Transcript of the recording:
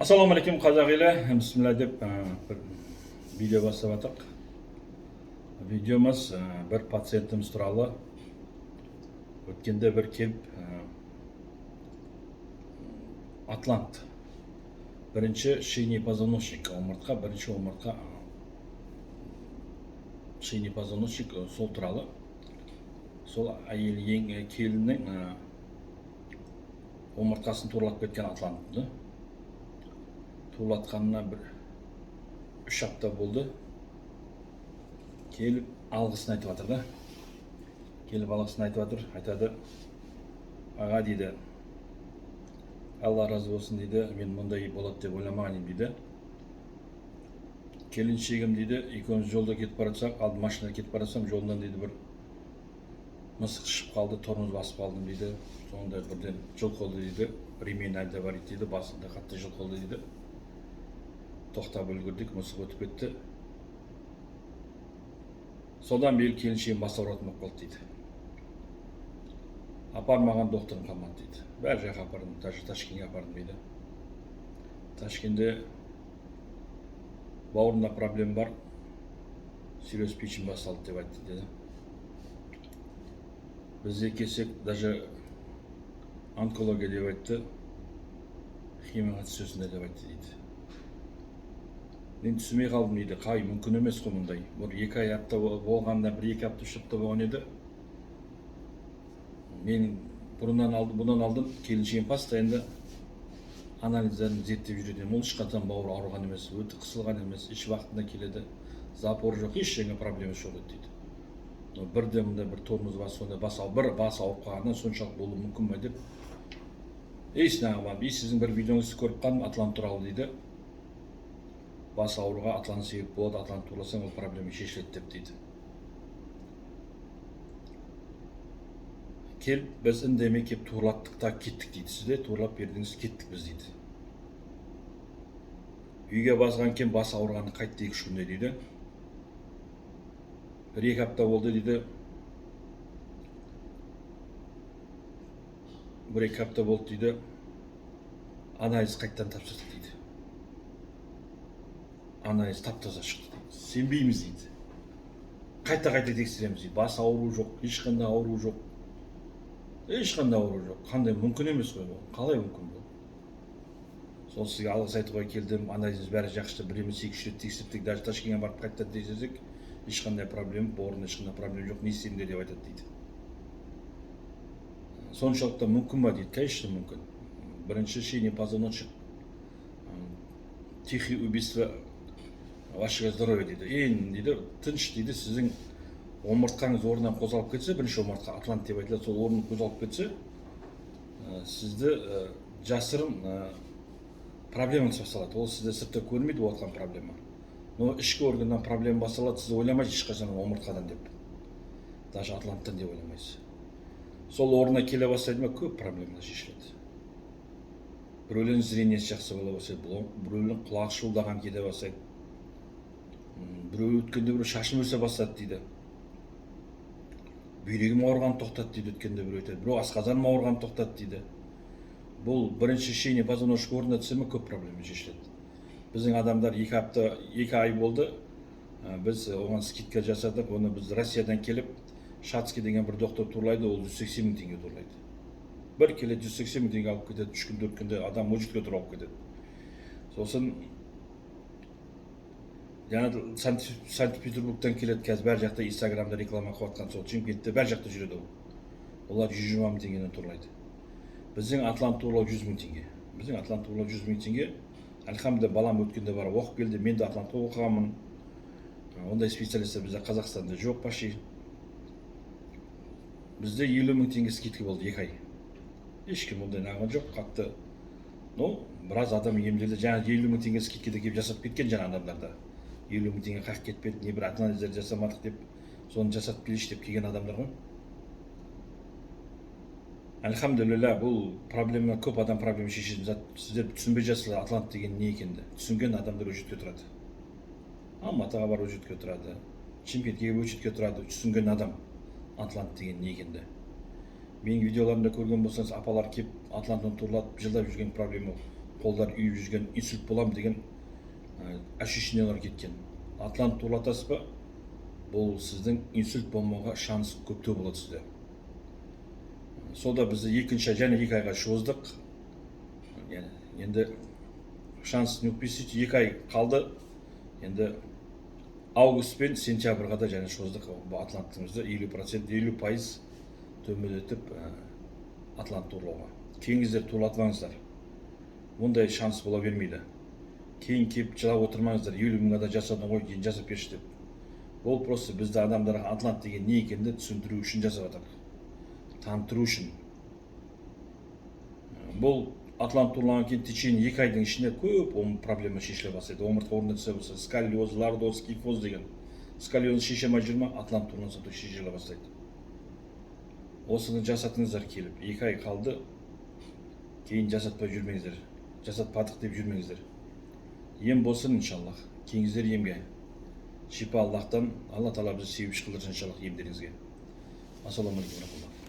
Assalomu alaykum қазақ елі. Bismillah deb bir video boshlab ataq. Videomuz bir patsiyentimiz turali. O'tganda bir kelib Atlant. Birinchi shiyniy позвоночник omurtqa, birinchi omurtqa shiyniy позвоночник sol turali. Sol ayol kelinning omurtqasini to'g'rilab ketgan Atlantni. Tuğlatkanına bir 3 hafta buldu. Kelip algısını aytıp atır da. Kelip algısını aytıp atır. Aytadı. Ağa deydi. Allah razı olsun deydi. Men bunday болады деп ойламаған deydi. Kelinçegim deydi. Ikimiz жолда кетіп бара жатсақ, алды машинада кетіп бара жатсам, жолдан deydi bir мысық шығып қалды, тормоз басып қалдым deydi. Сонда бірден жылқылды deydi. Ремень әлде бар deydi. Басында қатты жылқылды deydi. Тоқтап үлгердік, мысық өтіп кетті. Содан бері келіншегім бас ауыратын болып қалды дейді. Апармаған докторым қалмады дейді. Бәр жаққа апардым, Ташкентке апардым дейді. Ташкентте бауырында проблема бар, сирез печень басталды деп айтты деді. Бізде келсек, даже онкология деп айтты, химияға түсесіңдер деп айтты дейді. Мен түсінбей қалдым дейді. Қай, мүмкін емес қой мұндай. Бір 2 апта болғанда, 1-2 апта 3 апта болған еді. Мен бұдан алдым, келіншегім постоянно анализдерін зерттеп жүреді. Ол ешқашан бауыры ауырған емес, өті қысылған емес, еш уақытында келеді. Запор жоқ, ештеңе проблемасы жоқ дейді. Бірде мында бір тормоз бар, сонда бас ауырып қалғаннан соншалық болуы мүмкін бе деп. Сіздің бір видеоңызды көріп қалдым, Атлант туралы дейді. Бас ауруға Атлант себеп болады, Атлант турласаң ол проблема шешіледі деп дейді. Келіп, біз үндемей кеп турлаттық та кеттік дейді. Сізде турлап бердіңіз, кеттік біз дейді. Үйге басқан кен бас ауырғаны қайтты 2-3 күнде дейді. 1-2 апта болды дейді. 1-2 апта болды дейді. Анализ қайттан тапсырдық дейді. Анализ тап-таза шықты дейді. Сенбейміз дейді. Қайта тексереміз дейді. Бас ауру жоқ, ешқандай ауру жоқ. Қандай мүмкін емес қой бұл. Қалай мүмкін бұл? Сол сізге алғыс айтуға келдім. Анализіміз бәрі жақсы. 1-2 рет тексерттік. Даже Ташкентке барып қайттан тексерсек, ешқандай проблема, бауырында ешқандай проблема жоқ. Не істеймін деп айтады дейді. Соншалықты мүмкін ба дейді. Конечно мүмкін. Бірінші шейный позвоночник. Тихий убийство вашего здоровья дейді. Дейді, тыныш дейді, сіздің омыртқаңыз орнынан қозғалып кетсе, бірінші омыртқа Атлант деп айтылады, сол орнынан қозғалып кетсе, сізді жасырын проблемаңыз басталады. Ол сізді сыртта көрмейді болған проблема. Но ішкі органнан проблема басталады, сіз ойламайсыз ешқашан омыртқадан деп. Даже Атланттан деп ойламайсыз. Сол орнына келе бастайды ма, көп проблемалар шешіледі. Біреулердің зрениесі жақсы бола бастайды, біреулердің құлағы шуылдаған кете бастайды. Біреу өткенде біреу шашын өсе бастады дейді. Бүйрегім ауырған тоқтады дейді, өткенде біреу айтады. Біреу асқазаным ауырған тоқтады дейді. Бұл бірінші шейний позвоночник орнына түссе ме, көп проблема шешіледі. Біздің адамдар 2 ай болды. Біз оған скидка жасадық. Оны біз Россиядан келіп, Шацкий деген бір доктор турлайды, ол 180 мың теңге турлайды. Бір келеді 180 мың теңге алып кетеді, 3 күн 4 күнде адам мөжітке тұрып кетеді. Сосын жаңа Санкт-Петербургтан келеді, қазір бәр жақта Инстаграмда реклама қылып сол Шымкентте бәр жақта жүреді ол. Олар 120 мың теңгеден турлайды. Біздің Атлант турлау 100 мың теңге. Біздің Атлант турлау 100 мың теңге. Альхамдулилля, балам өткенде барып оқып келді, мен де Атлантта оқығанмын. Ондай специалистер бізде Қазақстанда жоқ почти. Бізде 50 мың теңге скидка болды 2 ай. Ешкім ондай наған жоқ, қатты. Но біраз адам емделді. Жаңа 50 мың теңге скидкада келіп жасап кеткен жаңа адамдарда. 50 мың теңге қақ кетпеді, не бір анализдер жасамадық деп, соны жасап келейші деп келген адамдар ғой. Альхамдулилля, бұл проблема, көп адам проблема шешетін зат. Сіздер түсінбей жатсыздар Атлант деген не екенді. Түсінген адамдар өжетке тұрады. Алматыға бар өжетке тұрады. Шымкентке өжетке тұрады. Түсінген адам Атлант деген не екенді. Менің видеоларымда көрген болсаңыз, апалар кеп Атланттан турлатып жылдап жүрген проблема қолдар үйіп жүрген, инсульт боламын деген ощущениялар кеткен. Атлант туралатасыз ба? Бұл сіздің инсульт болмауға шанс көптеу болады сізде. Сода бізді екінші және 2 айға шоздық. Енді шанс не өкпесейді, 2 ай қалды. Енді август пен сентябрьға да және шоздық бұл атланттығымызды 50% төмендетіп атлант турлауға. Кейіңіздер турлатпаңыздар. Мұндай шанс бола бермейді. Кейін кеп жылап отырмаңыздар, 50 000 да жасадың ғой, кейін жасап берші деп. Ол просто бізді адамдарға атлант деген не екенді түсіндіру үшін жасап жатыр. Танытыру үшін. Бұл атлант турлаған кейін течение 2 айдың ішінде көп проблема шешіле бастайды. Омыртқа орнына түсе болса, сколиоз, лордоз, кифоз деген. Сколиозды шеше алмай жүр ме, атлант турлаған соң шешіле бастайды. Осыны жасатыңыздар келіп. 2 ай қалды. Кейін жасатпай жүрмеңіздер. Жасатпадық деп жүрмеңіздер. Ем болсын иншаллах. Келіңіздер емге. Шипа Аллахтан. Алла Тағала бізді сүйіп қылдырсын иншаллах емдеріңізге. Ассаламу алейкум.